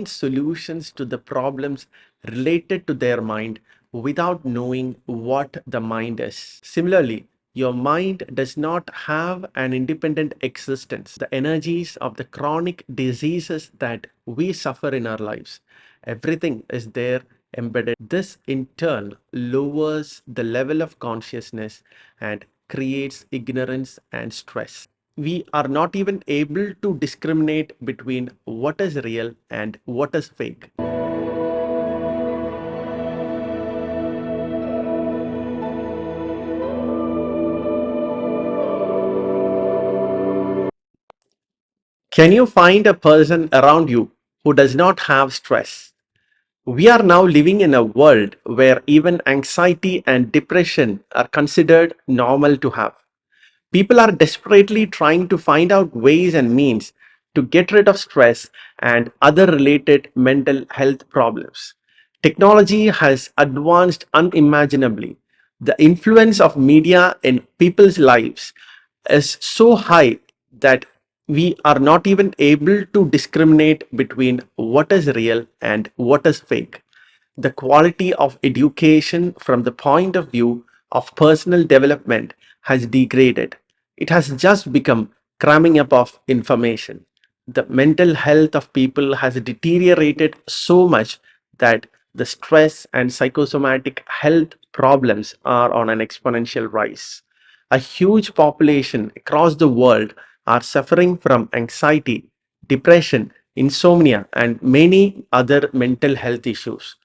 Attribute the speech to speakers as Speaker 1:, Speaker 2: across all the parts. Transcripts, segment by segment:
Speaker 1: solutions to the problems related to their mind without knowing what the mind is. Similarly, your mind does not have an independent existence. The energies of the chronic diseases that we suffer in our lives, everything is there embedded. This in turn lowers the level of consciousness and creates ignorance and stress. We are not even able to discriminate between what is real and what is fake. Can you find a person around you who does not have stress? We are now living in a world where even anxiety and depression are considered normal to have. People are desperately trying to find out ways and means to get rid of stress and other related mental health problems. Technology has advanced unimaginably. The influence of media in people's lives is so high that we are not even able to discriminate between what is real and what is fake. The quality of education from the point of view of personal development has degraded. It has just become cramming up of information. The mental health of people has deteriorated so much that the stress and psychosomatic health problems are on an exponential rise. A huge population across the world are suffering from anxiety, depression, insomnia, and many other mental health issues.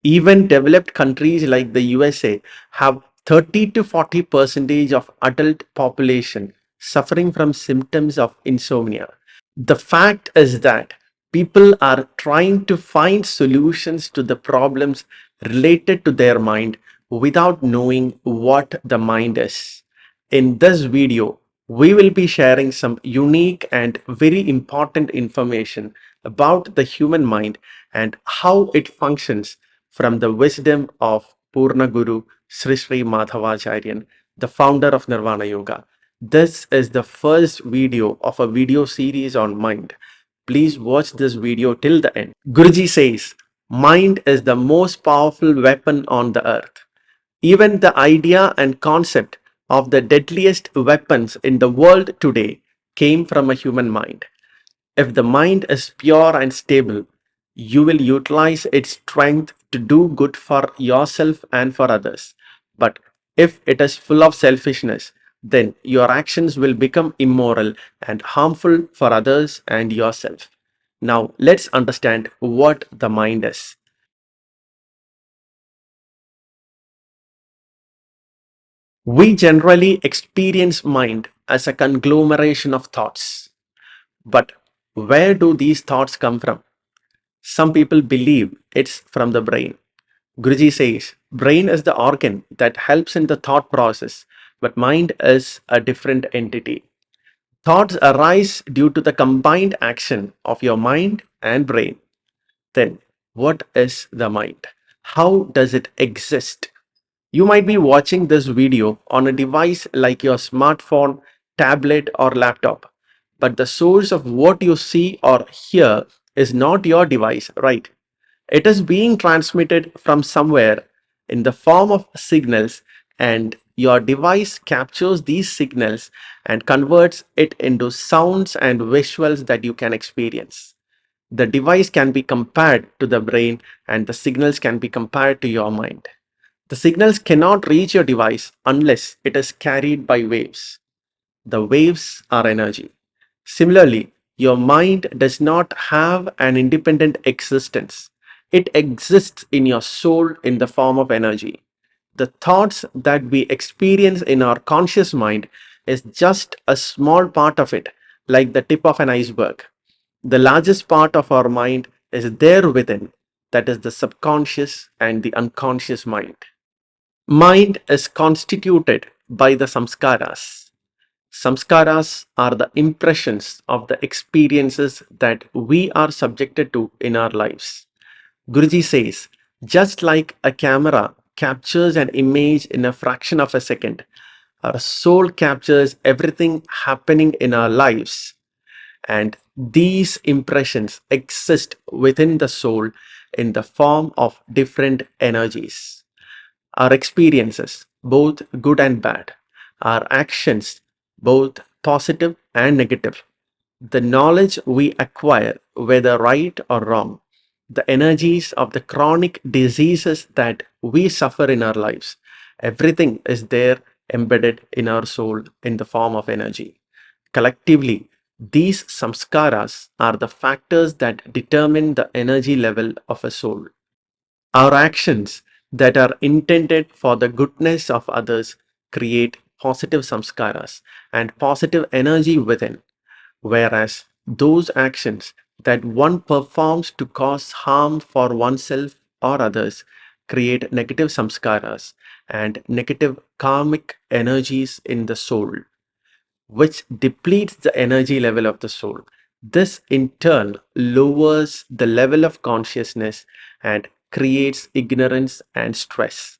Speaker 1: Even developed countries like the USA have 30 to 40 percentage of adult population suffering from symptoms of insomnia. The fact is that people are trying to find solutions to the problems related to their mind without knowing what the mind is. In this video, we will be sharing some unique and very important information about the human mind and how it functions from the wisdom of Purna Guru Sri Sri Madhavacharyan, the founder of Nirvana Yoga. This is the first video of a video series on mind. Please watch this video till the end. Guruji says, mind is the most powerful weapon on the earth. Even the idea and concept of the deadliest weapons in the world today came from a human mind. If the mind is pure and stable, you will utilize its strength to do good for yourself and for others. But if it is full of selfishness, then your actions will become immoral and harmful for others and yourself. Now, let's understand what the mind is. We generally experience mind as a conglomeration of thoughts. But where do these thoughts come from? Some people believe it's from the brain. Guruji says, brain is the organ that helps in the thought process, but mind is a different entity. Thoughts arise due to the combined action of your mind and brain. Then, what is the mind? How does it exist? You might be watching this video on a device like your smartphone, tablet, or laptop, but the source of what you see or hear is not your device, right? It is being transmitted from somewhere in the form of signals, and your device captures these signals and converts it into sounds and visuals that you can experience. The device can be compared to the brain, and the signals can be compared to your mind. The signals cannot reach your device unless it is carried by waves. The waves are energy. Similarly, your mind does not have an independent existence. It exists in your soul in the form of energy. The thoughts that we experience in our conscious mind is just a small part of it, like the tip of an iceberg. The largest part of our mind is there within, that is the subconscious and the unconscious mind. Mind is constituted by the samskaras. Samskaras are the impressions of the experiences that we are subjected to in our lives. Guruji says, just like a camera captures an image in a fraction of a second, our soul captures everything happening in our lives. And these impressions exist within the soul in the form of different energies. Our experiences, both good and bad, our actions, both positive and negative, the knowledge we acquire, whether right or wrong, the energies of the chronic diseases that we suffer in our lives, everything is there embedded in our soul in the form of energy. Collectively, these samskaras are the factors that determine the energy level of a soul. Our actions that are intended for the goodness of others create positive samskaras and positive energy within, whereas those actions that one performs to cause harm for oneself or others create negative samskaras and negative karmic energies in the soul, which depletes the energy level of the soul. This in turn lowers the level of consciousness and creates ignorance and stress.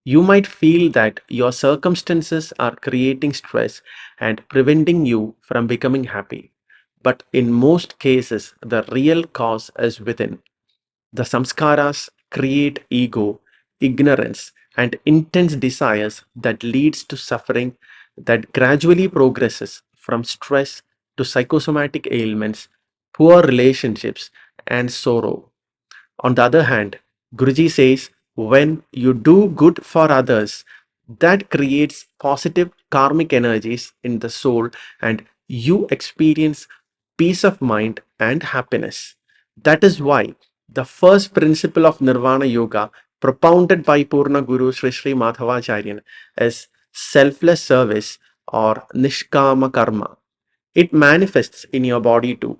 Speaker 1: You might feel that your circumstances are creating stress and preventing you from becoming happy. But in most cases, the real cause is within. The samskaras create ego, ignorance, and intense desires that leads to suffering that gradually progresses from stress to psychosomatic ailments, poor relationships, and sorrow. On the other hand, Guruji says when you do good for others, that creates positive karmic energies in the soul and you experience peace of mind and happiness. That is why the first principle of Nirvana Yoga, propounded by Purna Guru Sri Sri Madhavacharyan, is selfless service or Nishkama Karma. It manifests in your body too.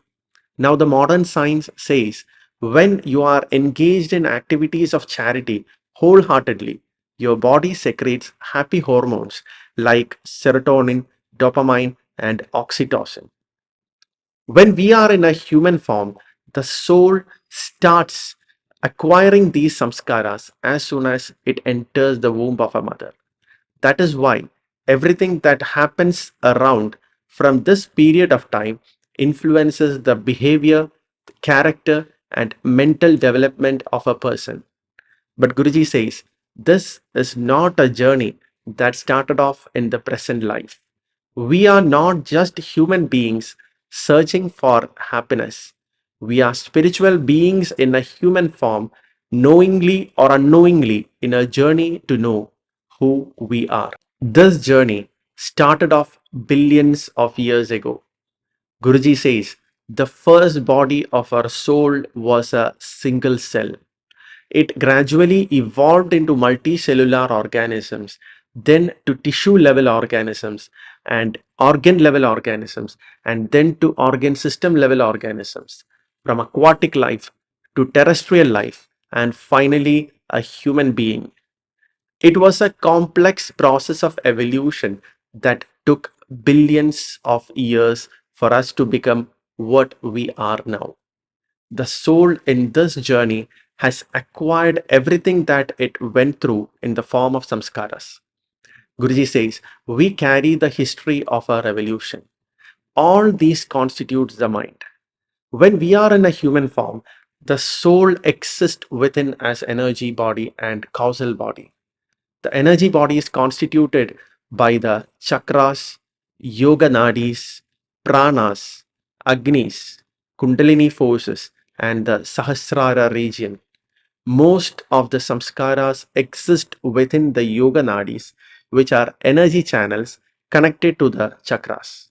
Speaker 1: Now, the modern science says when you are engaged in activities of charity wholeheartedly, your body secretes happy hormones like serotonin, dopamine, and oxytocin. When we are in a human form, the soul starts acquiring these samskaras as soon as it enters the womb of a mother. That is why everything that happens around from this period of time influences the behavior, character, and mental development of a person. But Guruji says this is not a journey that started off in the present life. We are not just human beings searching for happiness. We are spiritual beings in a human form, knowingly or unknowingly in a journey to know who we are. This journey started off billions of years ago. Guruji says the first body of our soul was a single cell. It gradually evolved into multicellular organisms, then to tissue level organisms and organ level organisms, and then to organ system level organisms, from aquatic life to terrestrial life, and finally a human being. It was a complex process of evolution that took billions of years for us to become what we are now. The soul in this journey has acquired everything that it went through in the form of samskaras. Guruji says, we carry the history of our evolution. All these constitutes the mind. When we are in a human form, the soul exists within as energy body and causal body. The energy body is constituted by the chakras, yoga nadis, pranas, agnis, kundalini forces, and the sahasrara region. Most of the samskaras exist within the yoga nadis, which are energy channels connected to the chakras.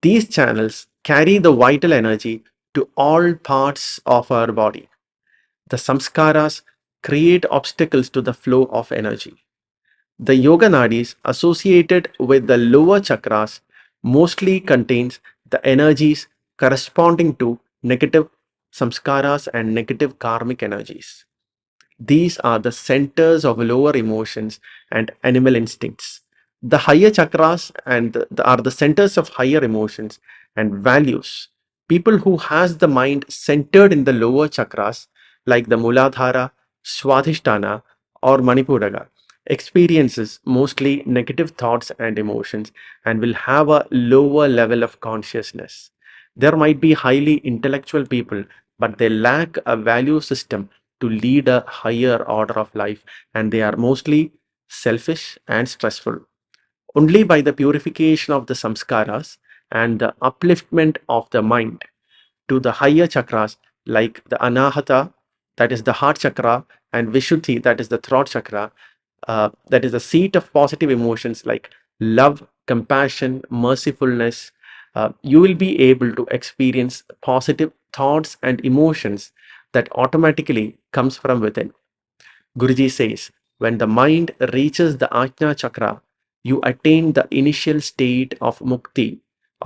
Speaker 1: These channels carry the vital energy to all parts of our body. The samskaras create obstacles to the flow of energy. The yoga nadis associated with the lower chakras mostly contains the energies corresponding to negative samskaras and negative karmic energies. These are the centers of lower emotions and animal instincts. The higher chakras are the centers of higher emotions and values. People who has the mind centered in the lower chakras like the Muladhara, Swadhisthana or Manipuraga experiences mostly negative thoughts and emotions and will have a lower level of consciousness. There might be highly intellectual people, but they lack a value system to lead a higher order of life, and they are mostly selfish and stressful. Only by the purification of the samskaras and the upliftment of the mind to the higher chakras like the anahata, that is the heart chakra, and vishuddhi, that is the throat chakra, that is the seat of positive emotions like love, compassion, mercifulness. You will be able to experience positive thoughts and emotions that automatically comes from within. Guruji says, when the mind reaches the Ajna chakra, you attain the initial state of mukti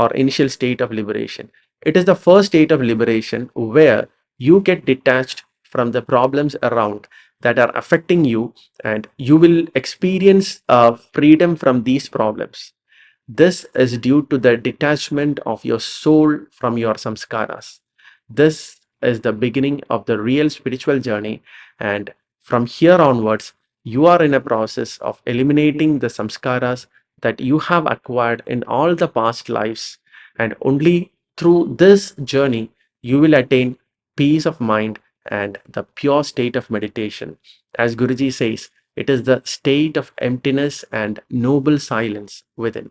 Speaker 1: or initial state of liberation. It is the first state of liberation where you get detached from the problems around that are affecting you, and you will experience freedom from these problems. This is due to the detachment of your soul from your samskaras. This is the beginning of the real spiritual journey, and from here onwards, you are in a process of eliminating the samskaras that you have acquired in all the past lives, and only through this journey you will attain peace of mind and the pure state of meditation. As Guruji says, it is the state of emptiness and noble silence within.